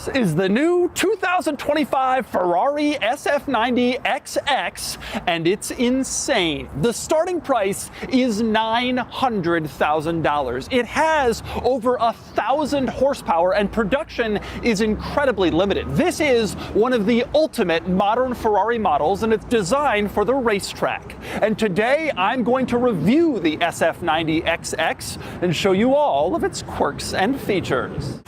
This is the new 2025 Ferrari SF90 XX, and it's insane. The starting price is $900,000. It has over 1,000 horsepower, and production is incredibly limited. This is one of the ultimate modern Ferrari models, and it's designed for the racetrack. And today, I'm going to review the SF90 XX and show you all of its quirks and features.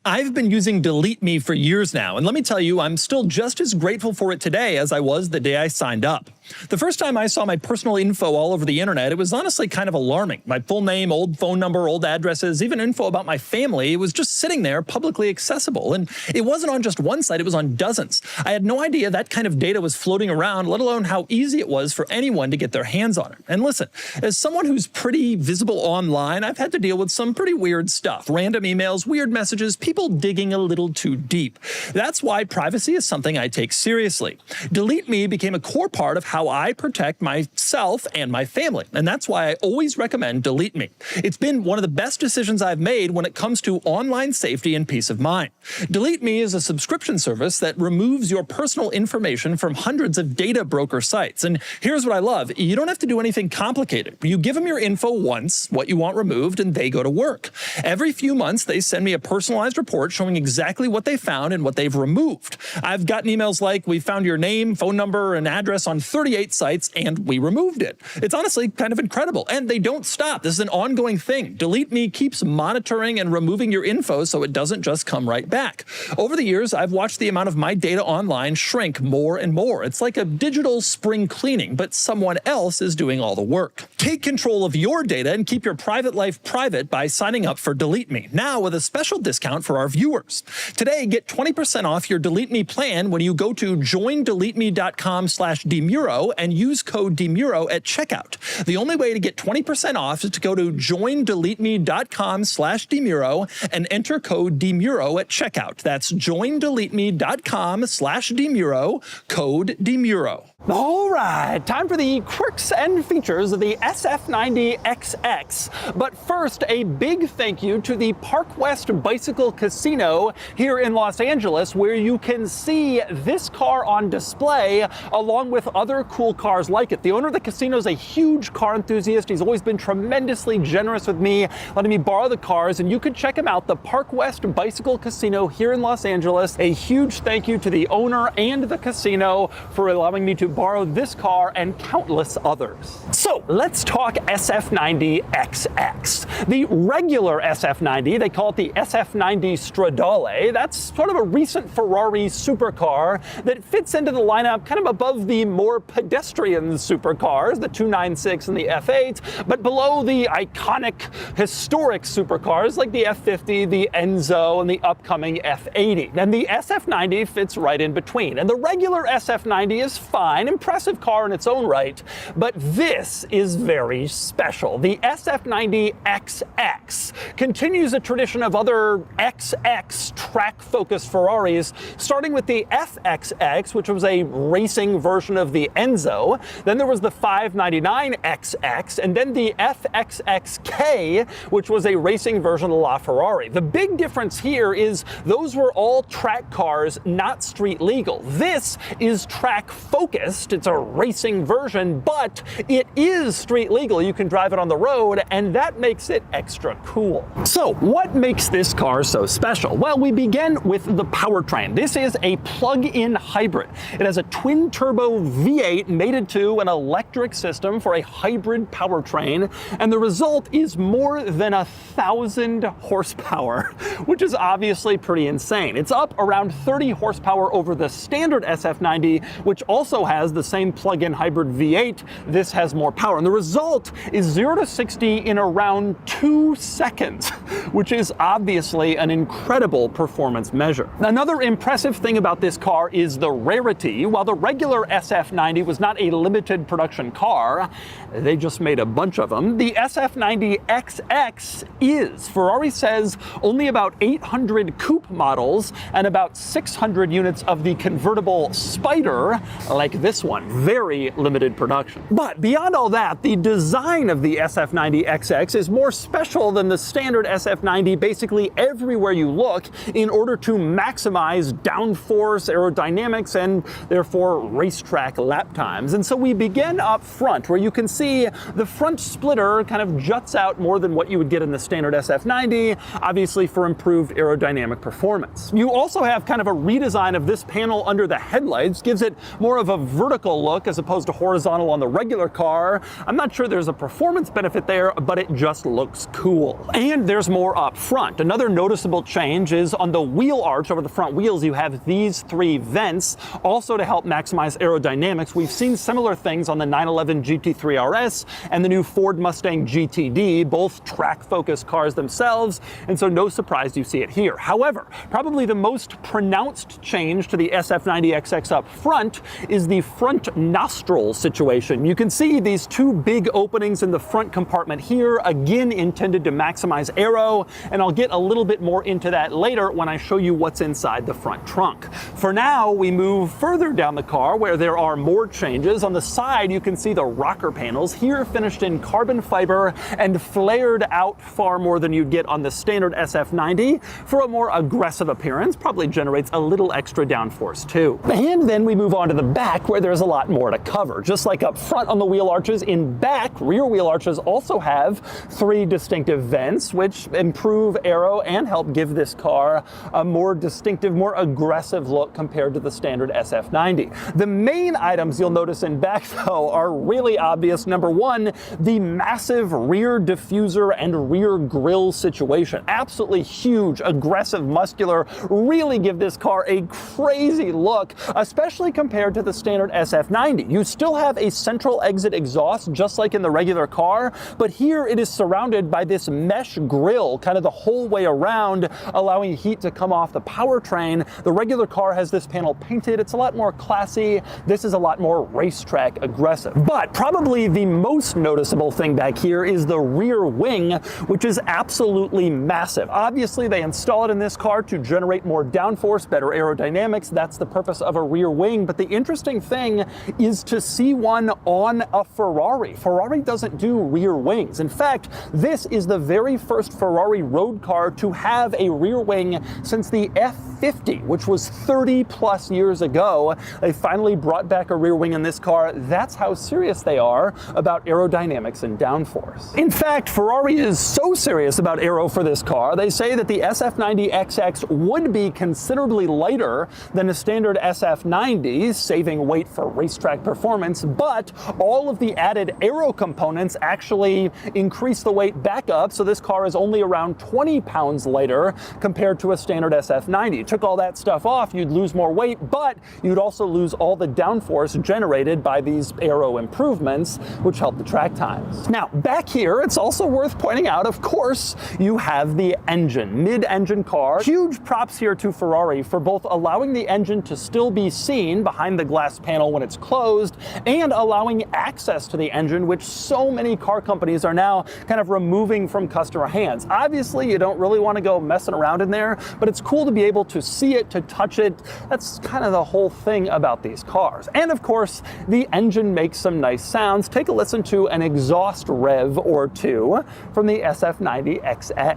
I've been using Delete Me for years now, and let me tell you, I'm still just as grateful for it today as I was the day I signed up. The first time I saw my personal info all over the internet, it was honestly kind of alarming. My full name, old phone number, old addresses, even info about my family, it was just sitting there publicly accessible. And it wasn't on just one site, it was on dozens. I had no idea that kind of data was floating around, let alone how easy it was for anyone to get their hands on it. And listen, as someone who's pretty visible online, I've had to deal with some pretty weird stuff. Random emails, weird messages, people digging a little too deep. That's why privacy is something I take seriously. Delete Me became a core part of how I protect myself and my family, and that's why I always recommend Delete Me. It's been one of the best decisions I've made when it comes to online safety and peace of mind. Delete Me is a subscription service that removes your personal information from hundreds of data broker sites. And here's what I love. You don't have to do anything complicated. You give them your info once, what you want removed, and they go to work. Every few months, they send me a personalized report showing exactly what they found and what they've removed. I've gotten emails like, we found your name, phone number, and address on 38 sites, and we removed it. It's honestly kind of incredible, and they don't stop. This is an ongoing thing. Delete Me keeps monitoring and removing your info so it doesn't just come right back. Over the years, I've watched the amount of my data online shrink more and more. It's like a digital spring cleaning, but someone else is doing all the work. Take control of your data and keep your private life private by signing up for Delete Me, now with a special discount for our viewers. Today, get 20% off your Delete Me plan when you go to joindeleteme.com/demuro and use code DEMURO at checkout. The only way to get 20% off is to go to joindeleteme.com/demuro and enter code DEMURO at checkout. That's joindeleteme.com/demuro, code DEMURO. All right, time for the quirks and features of the SF90 XX. But first, a big thank you to the Park West Bicycle Casino here in Los Angeles, where you can see this car on display along with other cool cars like it. The owner of the casino is a huge car enthusiast. He's always been tremendously generous with me, letting me borrow the cars, and you can check him out, the Park West Bicycle Casino here in Los Angeles. A huge thank you to the owner and the casino for allowing me to borrow this car and countless others. So let's talk SF90 XX. The regular SF90, they call it the SF90 Stradale. That's sort of a recent Ferrari supercar that fits into the lineup kind of above the more pedestrian supercars, the 296 and the F8, but below the iconic historic supercars like the F50, the Enzo, and the upcoming F80. And the SF90 fits right in between. And the regular SF90 is fine, impressive car in its own right, but this is very special. The SF90 XX continues a tradition of other XX track-focused Ferraris, starting with the FXX, which was a racing version of the Enzo. Then there was the 599XX, and then the FXXK, which was a racing version of La Ferrari. The big difference here is those were all track cars, not street legal. This is track-focused. It's a racing version, but it is street legal. You can drive it on the road, and that makes it extra cool. So what makes this car so special? Well, we begin with the powertrain. This is a plug-in hybrid. It has a twin-turbo V8 mated to an electric system for a hybrid powertrain, and the result is more than 1,000 horsepower, which is obviously pretty insane. It's up around 30 horsepower over the standard SF90, which also has the same plug-in hybrid V8. This has more power, and the result is 0 to 60 in around 2 seconds, which is obviously an incredible performance measure. Another impressive thing about this car is the rarity. While the regular SF90 was not a limited production car, they just made a bunch of them, the SF90 XX is. Ferrari says only about 800 coupe models and about 600 units of the convertible Spider, like this one. Very limited production. But beyond all that, the design of the SF90XX is more special than the standard SF90 basically everywhere you look in order to maximize downforce, aerodynamics, and therefore racetrack lap times. And so we begin up front, where you can see the front splitter kind of juts out more than what you would get in the standard SF90, obviously for improved aerodynamic performance. You also have kind of a redesign of this panel under the headlights, gives it more of a vertical look as opposed to horizontal on the regular car. I'm not sure there's a performance benefit there, but it just looks cool. And there's more up front. Another noticeable change is on the wheel arch over the front wheels, you have these 3 vents, also to help maximize aerodynamics. We've seen similar things on the 911 GT3 RS and the new Ford Mustang GTD, both track-focused cars themselves, and so no surprise you see it here. However, probably the most pronounced change to the SF90XX up front is the front nostril situation. You can see these 2 big openings in the front compartment here, again intended to maximize aero, and I'll get a little bit more into that later when I show you what's inside the front trunk. For now, we move further down the car where there are more changes. On the side, you can see the rocker panels, here finished in carbon fiber and flared out far more than you'd get on the standard SF90 for a more aggressive appearance. Probably generates a little extra downforce too. And then we move on to the back where there's a lot more to cover. Just like up front on the wheel arches, in back, rear wheel arches also have 3 distinctive vents, which improve aero and help give this car a more distinctive, more aggressive look compared to the standard SF90. The main items you'll notice in back, though, are really obvious. Number 1, the massive rear diffuser and rear grille situation. Absolutely huge, aggressive, muscular, really give this car a crazy look, especially compared to the standard SF90. You still have a central exit exhaust, just like in the regular car, but here it is surrounded by this mesh grille kind of the whole way around, allowing heat to come off the powertrain. The regular car has this panel painted. It's a lot more classy. This is a lot more racetrack aggressive. But probably the most noticeable thing back here is the rear wing, which is absolutely massive. Obviously, they install it in this car to generate more downforce, better aerodynamics. That's the purpose of a rear wing. But the interesting thing is to see one on a Ferrari. Ferrari doesn't do rear wings. In fact, this is the very first Ferrari road car to have a rear wing since the F50, which was 30 plus years ago. They finally brought back a rear wing in this car. That's how serious they are about aerodynamics and downforce. In fact, Ferrari is so serious about aero for this car, they say that the SF90XX would be considerably lighter than a standard SF90, saving weight for racetrack performance, but all of the added aero components actually increase the weight back up, so this car is only around 20 pounds lighter compared to a standard SF90. Took all that stuff off, you'd lose more weight, but you'd also lose all the downforce generated by these aero improvements, which help the track times. Now, back here, it's also worth pointing out, of course, you have the engine, mid-engine car. Huge props here to Ferrari for both allowing the engine to still be seen behind the glass panel when it's closed and allowing access to the engine, which so many car companies are now kind of removing from customer hands. Obviously, you don't really want to go messing around in there, but it's cool to be able to see it, to touch it. That's kind of the whole thing about these cars. And of course, the engine makes some nice sounds. Take a listen to an exhaust rev or two from the SF90XX.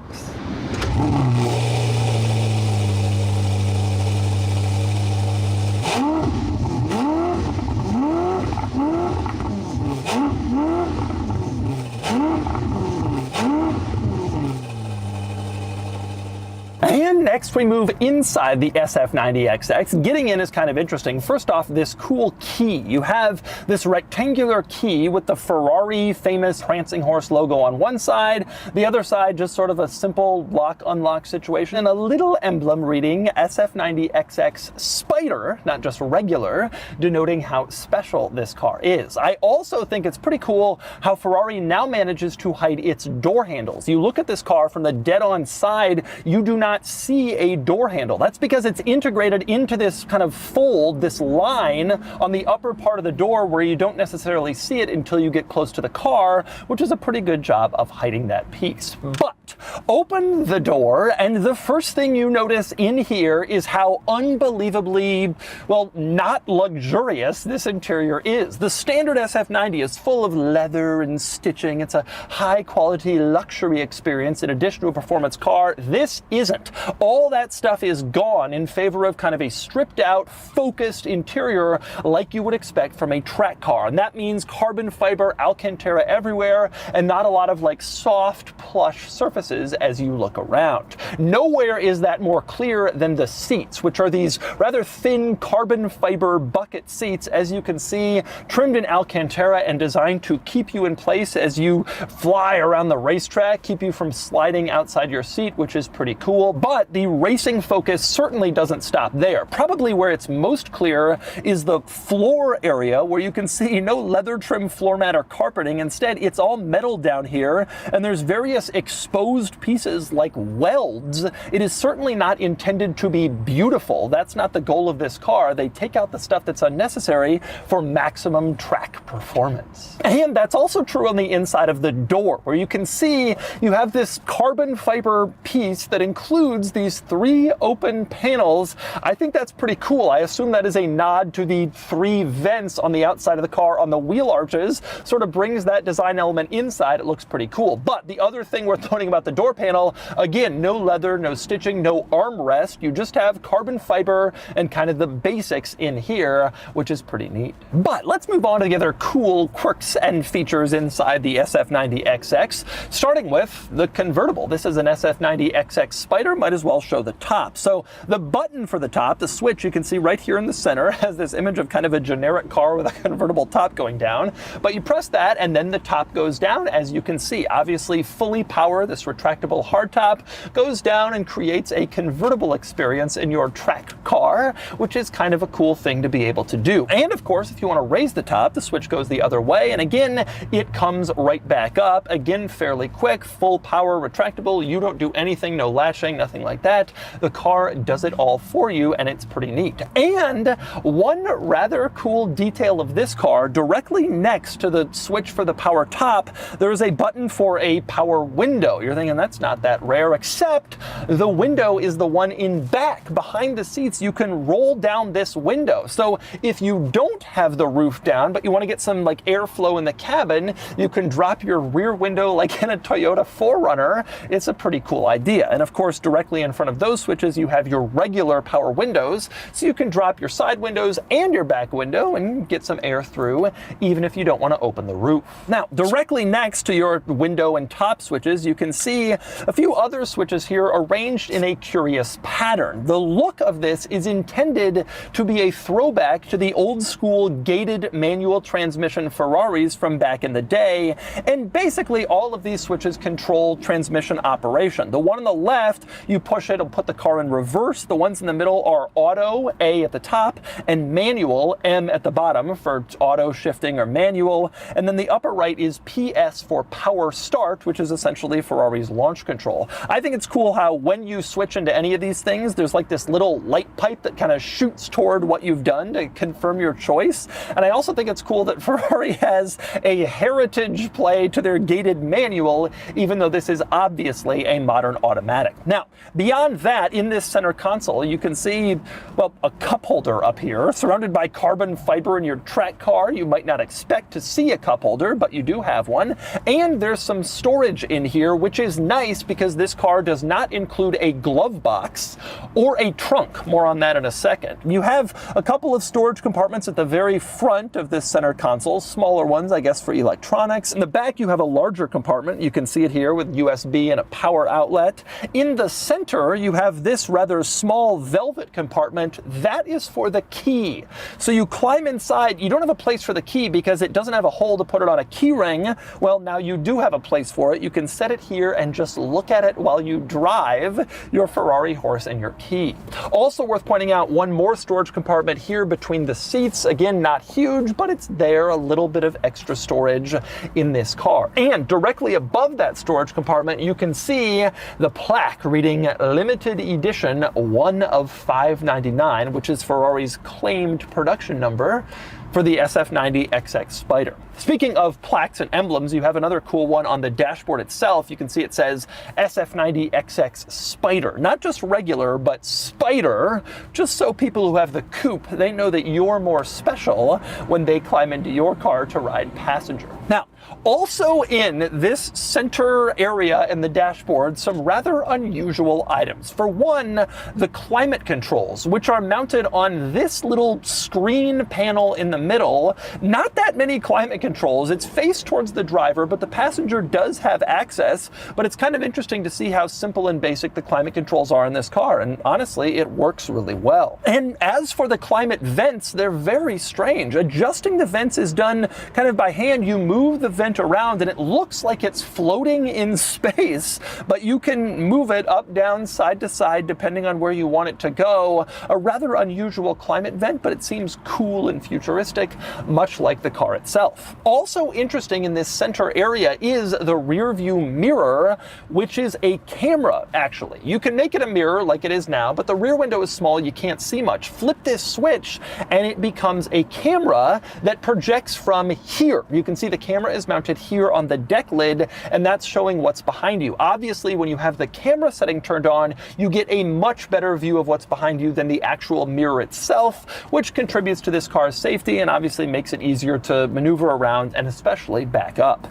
And next we move inside the SF90XX. Getting in is kind of interesting. First off, this cool key. You have this rectangular key with the Ferrari famous prancing horse logo on one side. The other side, just sort of a simple lock-unlock situation. And a little emblem reading SF90XX Spider, not just regular, denoting how special this car is. I also think it's pretty cool how Ferrari now manages to hide its door handles. You look at this car from the dead-on side, you do not see a door handle. That's because it's integrated into this kind of fold, this line on the upper part of the door where you don't necessarily see it until you get close to the car, which is a pretty good job of hiding that piece. But But open the door, and the first thing you notice in here is how unbelievably, well, not luxurious this interior is. The standard SF90 is full of leather and stitching. It's a high-quality luxury experience in addition to a performance car. This isn't. All that stuff is gone in favor of kind of a stripped-out, focused interior like you would expect from a track car. And that means carbon fiber Alcantara everywhere and not a lot of like soft, plush surfaces as you look around. Nowhere is that more clear than the seats, which are these rather thin carbon fiber bucket seats, as you can see, trimmed in Alcantara and designed to keep you in place as you fly around the racetrack, keep you from sliding outside your seat, which is pretty cool. But the racing focus certainly doesn't stop there. Probably where it's most clear is the floor area, where you can see no leather trim floor mat or carpeting. Instead, it's all metal down here, and there's various exposed pieces like welds. It is certainly not intended to be beautiful. That's not the goal of this car. They take out the stuff that's unnecessary for maximum track performance. And that's also true on the inside of the door, where you can see you have this carbon fiber piece that includes these 3 open panels. I think that's pretty cool. I assume that is a nod to the 3 vents on the outside of the car on the wheel arches, sort of brings that design element inside. It looks pretty cool. But the other thing worth noting about the door panel, again, no leather, no stitching, no armrest. You just have carbon fiber and kind of the basics in here, which is pretty neat. But let's move on to the other cool quirks and features inside the SF90XX, starting with the convertible. This is an SF90XX Spider. Might as well show the top. So the button for the top, the switch, you can see right here in the center, has this image of kind of a generic car with a convertible top going down. But you press that and then the top goes down, as you can see. Obviously fully power, this retractable hardtop goes down and creates a convertible experience in your track car, which is kind of a cool thing to be able to do. And of course, if you want to raise the top, the switch goes the other way, and again, it comes right back up. Again, fairly quick, full power, retractable. You don't do anything, no latching, nothing like that. The car does it all for you, and it's pretty neat. And one rather cool detail of this car, directly next to the switch for the power top, there is a button for a power window. You're thinking that's not that rare, except the window is the one in back behind the seats. You can roll down this window. So if you don't have the roof down, but you want to get some like airflow in the cabin, you can drop your rear window like in a Toyota 4Runner. It's a pretty cool idea. And of course, directly in front of those switches, you have your regular power windows. So you can drop your side windows and your back window and get some air through, even if you don't want to open the roof. Now, directly next to your window and top switches, you can see a few other switches here arranged in a curious pattern. The look of this is intended to be a throwback to the old school gated manual transmission Ferraris from back in the day, and basically all of these switches control transmission operation. The one on the left, you push it, it'll put the car in reverse. The ones in the middle are auto, A at the top, and manual, M at the bottom for auto, shifting, or manual. And then the upper right is PS for power start, which is essentially Ferrari's launch control. I think it's cool how when you switch into any of these things, there's like this little light pipe that kind of shoots toward what you've done to confirm your choice. And I also think it's cool that Ferrari has a heritage play to their gated manual, even though this is obviously a modern automatic. Now, beyond that, in this center console, you can see, well, a cup holder up here, surrounded by carbon fiber in your track car. You might not expect to see a cup holder, but you do have one. And there's some storage in here, which is nice because this car does not include a glove box or a trunk. More on that in a second. You have a couple of storage compartments at the very front of this center console, smaller ones, I guess, for electronics. In the back, you have a larger compartment. You can see it here with USB and a power outlet. In the center, you have this rather small velvet compartment. That is for the key. So you climb inside. You don't have a place for the key because it doesn't have a hole to put it on a key ring. Well, now you do have a place for it. You can set it here and just look at it while you drive your Ferrari horse and your key. Also worth pointing out, one more storage compartment here between the seats. Again, not huge, but it's there, a little bit of extra storage in this car. And directly above that storage compartment, you can see the plaque reading limited edition 1 of 599, which is Ferrari's claimed production number. for the SF90XX Spider. Speaking of plaques and emblems, you have another cool one on the dashboard itself. You can see it says SF90XX Spider. Not just regular, but Spider, just so people who have the coupe, they know that you're more special when they climb into your car to ride passenger. Now, also in this center area in the dashboard, some rather unusual items. For one, the climate controls, which are mounted on this little screen panel in the middle. Not that many climate controls. It's faced towards the driver, but the passenger does have access. But it's kind of interesting to see how simple and basic the climate controls are in this car. And honestly, it works really well. And as for the climate vents, they're very strange. Adjusting the vents is done kind of by hand. You move the vent around and it looks like it's floating in space, but you can move it up, down, side to side, depending on where you want it to go. A rather unusual climate vent, but it seems cool and futuristic, much like the car itself. Also interesting in this center area is the rear view mirror, which is a camera, actually. You can make it a mirror like it is now, but the rear window is small, you can't see much. Flip this switch and it becomes a camera that projects from here. You can see the camera is mounted here on the deck lid, and that's showing what's behind you. Obviously, when you have the camera setting turned on, you get a much better view of what's behind you than the actual mirror itself, which contributes to this car's safety and obviously makes it easier to maneuver around and especially back up.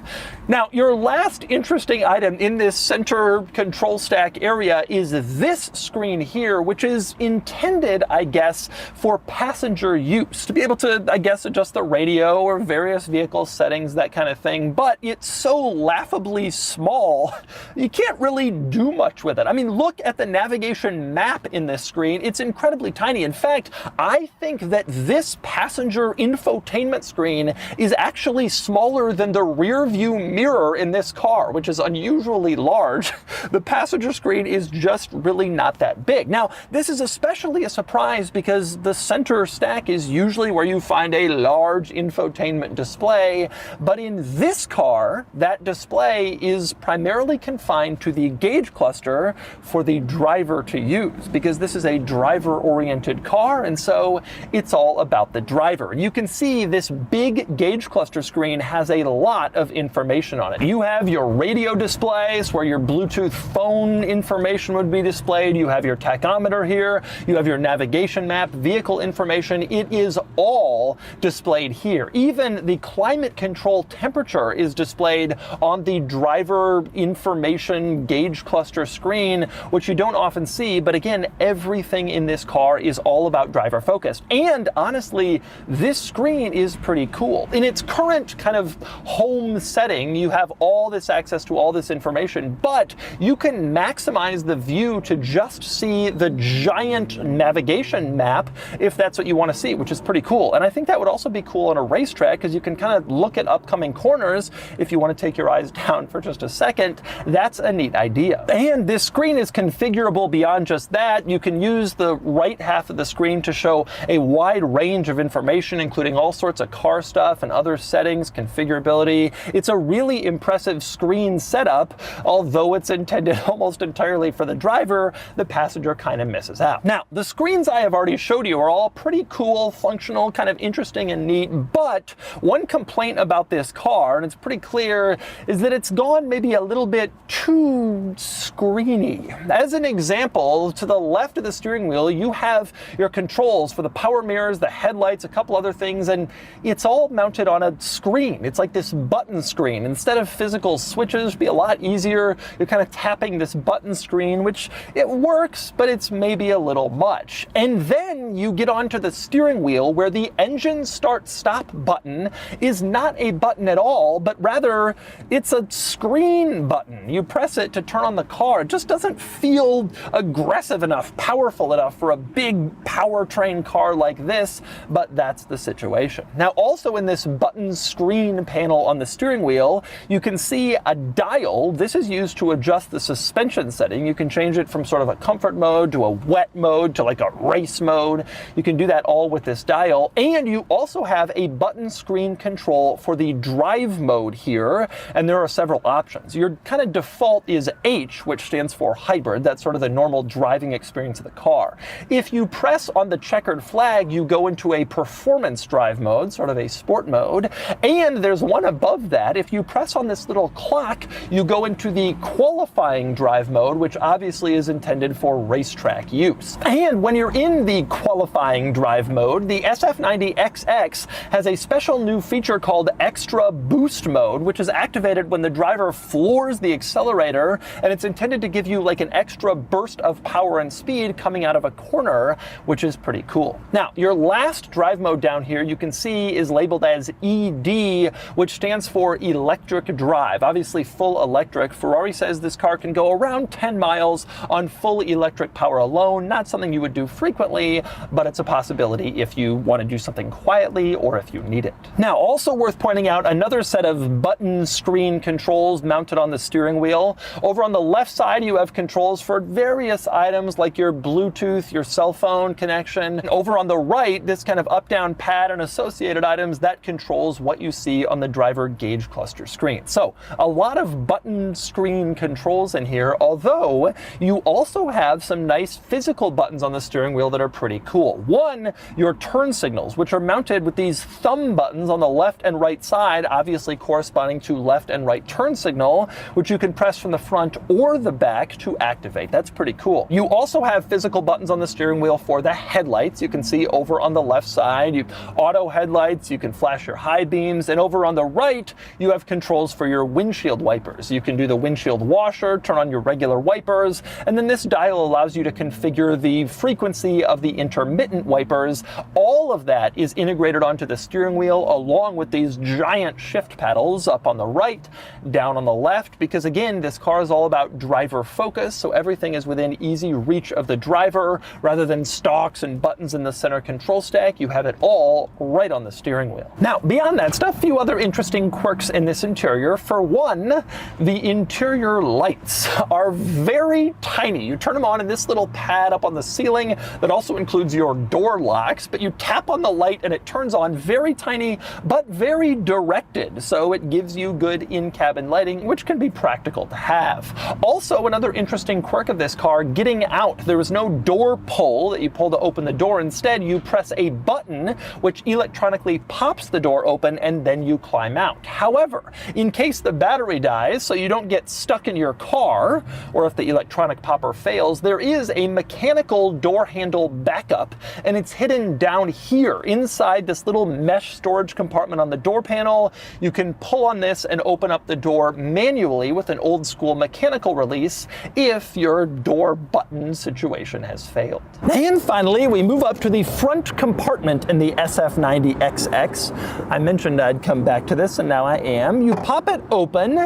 Now, your last interesting item in this center control stack area is this screen here, which is intended, I guess, for passenger use, to be able to, I guess, adjust the radio or various vehicle settings, that kind of thing, but it's so laughably small, you can't really do much with it. I mean, look at the navigation map in this screen. It's incredibly tiny. In fact, I think that this passenger infotainment screen is actually smaller than the rear view mirror in this car, which is unusually large. The passenger screen is just really not that big. Now, this is especially a surprise because the center stack is usually where you find a large infotainment display, but in this car, that display is primarily confined to the gauge cluster for the driver to use, because this is a driver-oriented car, and so it's all about the driver. And you can see this big gauge cluster screen has a lot of information on it. You have your radio displays where your Bluetooth phone information would be displayed. You have your tachometer here. You have your navigation map, vehicle information. It is all displayed here. Even the climate control temperature is displayed on the driver information gauge cluster screen, which you don't often see. But again, everything in this car is all about driver focused. And honestly, this screen is pretty cool. In its current kind of home setting, you have all this access to all this information, but you can maximize the view to just see the giant navigation map if that's what you want to see, which is pretty cool. And I think that would also be cool on a racetrack because you can kind of look at upcoming corners if you want to take your eyes down for just a second. That's a neat idea. And this screen is configurable beyond just that. You can use the right half of the screen to show a wide range of information, including all sorts of car stuff and other settings, configurability. It's a really impressive screen setup. Although it's intended almost entirely for the driver, the passenger kind of misses out. Now, the screens I have already showed you are all pretty cool, functional, kind of interesting and neat, but one complaint about this car, and it's pretty clear, is that it's gone maybe a little bit too screeny. As an example, to the left of the steering wheel, you have your controls for the power mirrors, the headlights, a couple other things, and it's all mounted on a screen. It's like this button screen. Instead of physical switches, it'd be a lot easier. You're kind of tapping this button screen, which it works, but it's maybe a little much. And then you get onto the steering wheel where the engine start-stop button is not a button at all, but rather it's a screen button. You press it to turn on the car. It just doesn't feel aggressive enough, powerful enough for a big powertrain car like this, but that's the situation. Now, also in this button screen panel on the steering wheel, you can see a dial. This is used to adjust the suspension setting. You can change it from sort of a comfort mode to a wet mode to like a race mode. You can do that all with this dial. And you also have a button screen control for the drive mode here, and there are several options. Your kind of default is H, which stands for hybrid. That's sort of the normal driving experience of the car. If you press on the checkered flag, you go into a performance drive mode, sort of a sport mode, and there's one above that. If you press on this little clock, you go into the qualifying drive mode, which obviously is intended for racetrack use. And when you're in the qualifying drive mode, the SF90XX has a special new feature called Extra Boost Mode, which is activated when the driver floors the accelerator, and it's intended to give you like an extra burst of power and speed coming out of a corner, which is pretty cool. Now, your last drive mode down here you can see is labeled as ED, which stands for electric drive. Obviously full electric. Ferrari says this car can go around 10 miles on full electric power alone. Not something you would do frequently, but it's a possibility if you want to do something quietly or if you need it. Now, also worth pointing out, another set of button screen controls mounted on the steering wheel. Over on the left side, you have controls for various items like your Bluetooth, your cell phone connection. Over on the right, this kind of up-down pad and associated items that controls what you see on the driver gauge cluster screen. So a lot of button screen controls in here, although you also have some nice physical buttons on the steering wheel that are pretty cool. One, your turn signals, which are mounted with these thumb buttons on the left and right side, obviously corresponding to left and right turn signal, which you can press from the front or the back to activate. That's pretty cool. You also have physical buttons on the steering wheel for the headlights. You can see over on the left side, you auto headlights, you can flash your high beams, and over on the right, you have controls for your windshield wipers. You can do the windshield washer, turn on your regular wipers, and then this dial allows you to configure the frequency of the intermittent wipers. All of that is integrated onto the steering wheel along with these giant shift paddles up on the right, down on the left, because again, this car is all about driver focus, so everything is within easy reach of the driver rather than stalks and buttons in the center control stack. You have it all right on the steering wheel. Now, beyond that stuff, a few other interesting quirks in this interior. For one, the interior lights are very tiny. You turn them on in this little pad up on the ceiling that also includes your door locks, but you tap on the light and it turns on. Very tiny, but very directed, so it gives you good in-cabin lighting, which can be practical to have. Also, another interesting quirk of this car, getting out. There is no door pull that you pull to open the door. Instead, you press a button which electronically pops the door open and then you climb out. However, in case the battery dies, so you don't get stuck in your car, or if the electronic popper fails, there is a mechanical door handle backup, and it's hidden down here inside this little mesh storage compartment on the door panel. You can pull on this and open up the door manually with an old school mechanical release if your door button situation has failed. And finally, we move up to the front compartment in the SF90XX. I mentioned I'd come back to this, and now I am. You pop it open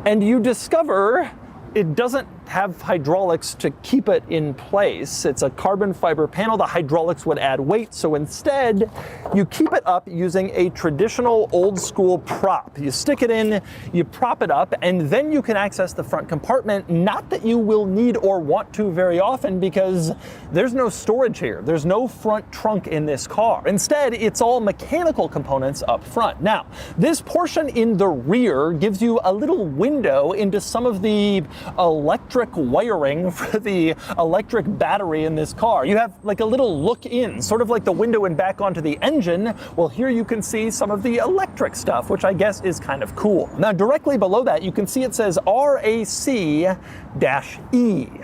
and you discover it doesn't have hydraulics to keep it in place. It's a carbon fiber panel. The hydraulics would add weight, so instead you keep it up using a traditional old school prop. You stick it in, you prop it up, and then you can access the front compartment. Not that you will need or want to very often, because there's no storage here. There's no front trunk in this car. Instead, it's all mechanical components up front. Now, this portion in the rear gives you a little window into some of the electric wiring for the electric battery in this car. You have like a little look in, sort of like the window and back onto the engine. Well, here you can see some of the electric stuff, which I guess is kind of cool. Now, directly below that, you can see it says RAC-E.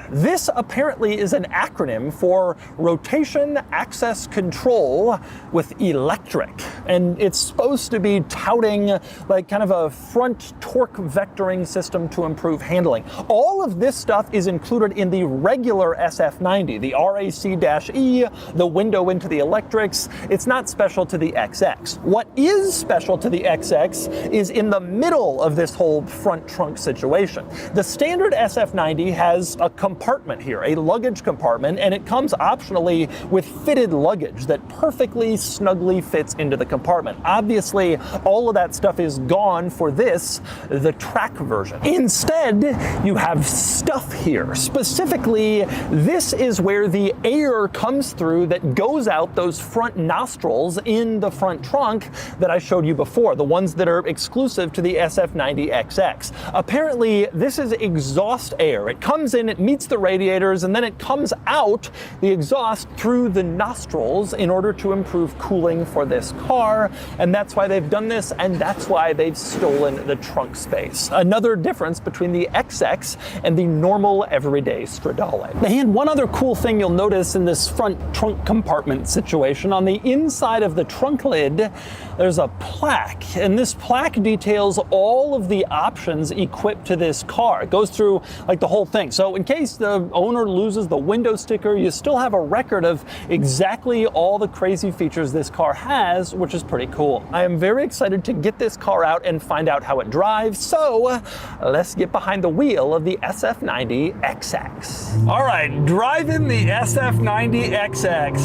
This apparently is an acronym for Rotation Access Control with Electric, and it's supposed to be touting like kind of a front torque vectoring system to improve handling. All of this stuff is included in the regular SF90, the RAC-E, the window into the electrics. It's not special to the XX. What is special to the XX is in the middle of this whole front trunk situation. The standard SF90 has a compartment here, a luggage compartment, and it comes optionally with fitted luggage that perfectly snugly fits into the compartment. Obviously, all of that stuff is gone for this, the track version. Instead, you have stuff here. Specifically, this is where the air comes through that goes out those front nostrils in the front trunk that I showed you before, the ones that are exclusive to the SF90XX. Apparently, this is exhaust air. It comes in, it meets the radiators, and then it comes out the exhaust through the nostrils in order to improve cooling for this car. And that's why they've done this, and that's why they've stolen the trunk space. Another difference between the XX and the normal everyday Stradale. And one other cool thing you'll notice in this front trunk compartment situation, on the inside of the trunk lid, there's a plaque, and this plaque details all of the options equipped to this car. It goes through like the whole thing. So in case the owner loses the window sticker, you still have a record of exactly all the crazy features this car has, which is pretty cool. I am very excited to get this car out and find out how it drives, so let's get behind the wheel of the SF90XX. All right, driving the SF90XX.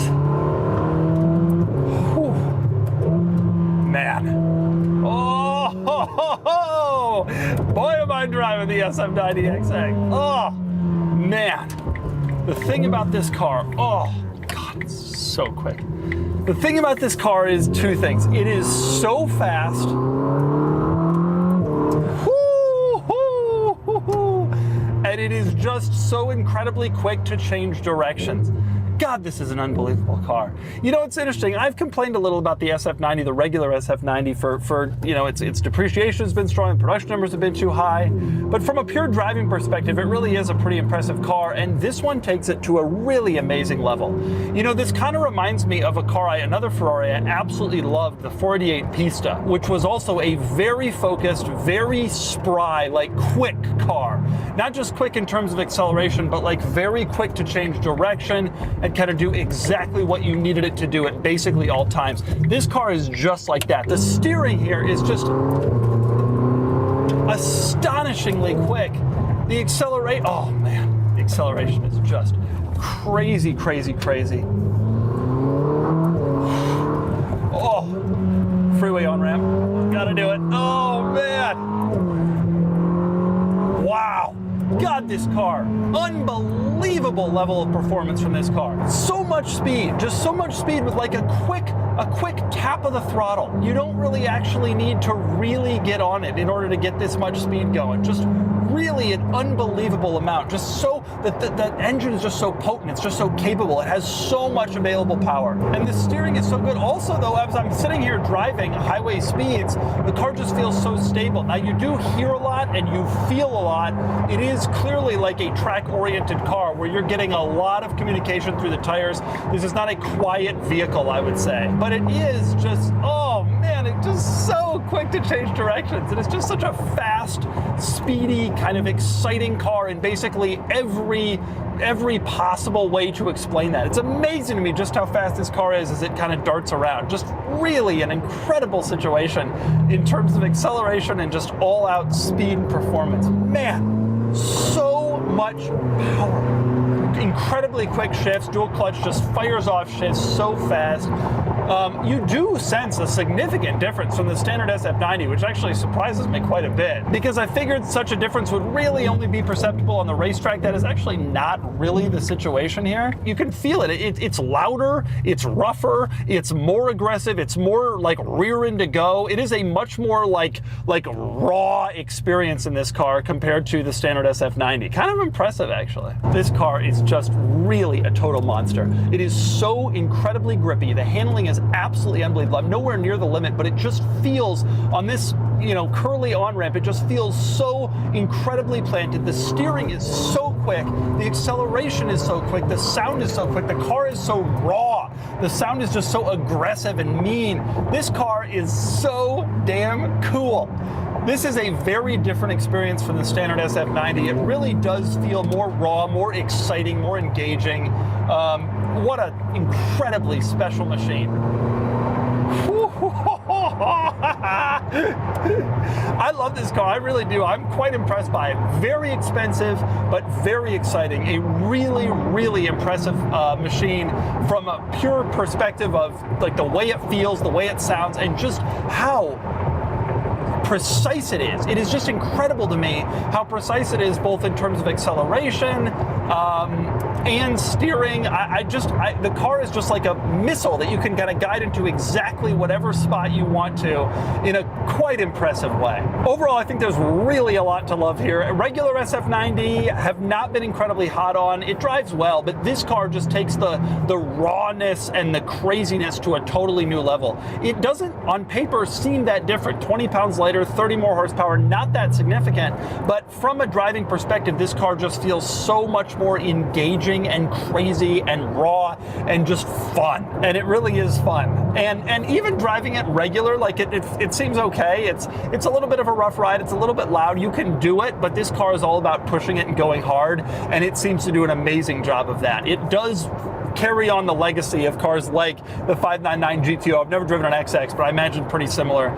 Whew. Man. Oh, ho, ho, ho. Boy, am I driving the SF90XX. Oh, man. The thing about this car, oh, God, it's so quick. The thing about this car is two things. It is so fast. And it is just so incredibly quick to change directions. God, this is an unbelievable car. You know, it's interesting. I've complained a little about the SF90, the regular SF90, for you know, its depreciation has been strong, production numbers have been too high. But from a pure driving perspective, it really is a pretty impressive car, and this one takes it to a really amazing level. You know, this kind of reminds me of a car, another Ferrari I absolutely loved, the 488 Pista, which was also a very focused, very spry, like quick car. Not just quick in terms of acceleration, but like very quick to change direction and kind of do exactly what you needed it to do at basically all times. This car is just like that. The steering here is just astonishingly quick. The oh man, the acceleration is just crazy, crazy, crazy. Oh, freeway on-ramp, gotta do it. Oh man, wow. God, this car, unbelievable level of performance from this car. So much speed, just so much speed with like a quick tap of the throttle. You don't really actually need to really get on it in order to get this much speed going. Just really an unbelievable amount. Just so that the engine is just so potent. It's just so capable. It has so much available power. And the steering is so good. Also, though, as I'm sitting here driving highway speeds, the car just feels so stable. Now, you do hear a lot and you feel a lot. It is clearly like a track-oriented car where you're getting a lot of communication through the tires. This is not a quiet vehicle, I would say. But it is just, oh man, it's just so quick to change directions. And it's just such a fast, speedy, kind of exciting car in basically every possible way to explain that. It's amazing to me just how fast this car is as it kind of darts around. Just really an incredible situation in terms of acceleration and just all-out speed and performance. Man, so much power. Incredibly quick shifts, dual clutch just fires off shifts so fast. You do sense a significant difference from the standard SF90, which actually surprises me quite a bit, because I figured such a difference would really only be perceptible on the racetrack. That is actually not really the situation here. You can feel it. It's louder, it's rougher, it's more aggressive, it's more like rearing to go. It is a much more like raw experience in this car compared to the standard SF90. Kind of impressive, actually. This car is just really a total monster. It is so incredibly grippy. The handling is absolutely unbelievable. I'm nowhere near the limit, but it just feels on this, you know, curly on-ramp, it just feels so incredibly planted. The steering is so quick. The acceleration is so quick. The sound is so quick. The car is so raw. The sound is just so aggressive and mean. This car is so damn cool. This is a very different experience from the standard SF90. It really does feel more raw, more exciting, more engaging. What an incredibly special machine. I love this car, I really do. I'm quite impressed by it. Very expensive, but very exciting. A really, really impressive machine from a pure perspective of like the way it feels, the way it sounds, and just how precise it is. It is just incredible to me how precise it is, both in terms of acceleration and steering. The car is just like a missile that you can kind of guide into exactly whatever spot you want to in a quite impressive way. Overall, I think there's really a lot to love here. Regular SF90 have not been incredibly hot on. It drives well, but this car just takes the rawness and the craziness to a totally new level. It doesn't, on paper, seem that different. 20 pounds lighter, 30 more horsepower, not that significant, but from a driving perspective, this car just feels so much more engaging and crazy and raw and just fun. And it really is fun. And even driving it regular, like it seems okay. It's a little bit of a rough ride. It's a little bit loud. You can do it, but this car is all about pushing it and going hard, and it seems to do an amazing job of that. It does carry on the legacy of cars like the 599 GTO. I've never driven an XX, but I imagine pretty similar.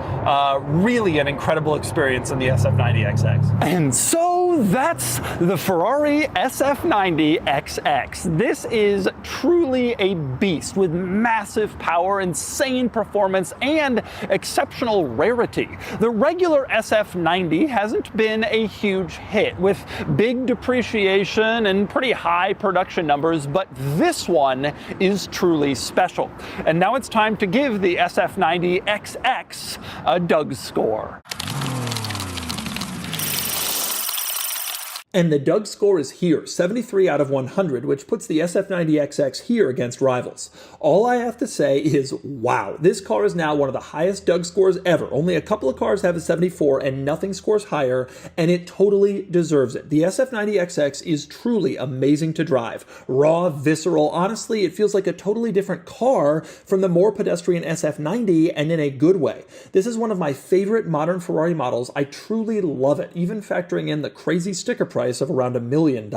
Really an incredible experience in the SF90XX. And so that's the Ferrari SF90XX. This is truly a beast with massive power, insane performance, and exceptional rarity. The regular SF90 hasn't been a huge hit, with big depreciation and pretty high production numbers, but this one is truly special. And now it's time to give the SF90XX a Doug score. And the Doug score is here, 73 out of 100, which puts the SF90XX here against rivals. All I have to say is, wow, this car is now one of the highest Doug scores ever. Only a couple of cars have a 74 and nothing scores higher, and it totally deserves it. The SF90XX is truly amazing to drive. Raw, visceral, honestly, it feels like a totally different car from the more pedestrian SF90, and in a good way. This is one of my favorite modern Ferrari models. I truly love it, even factoring in the crazy sticker price of around $1 million.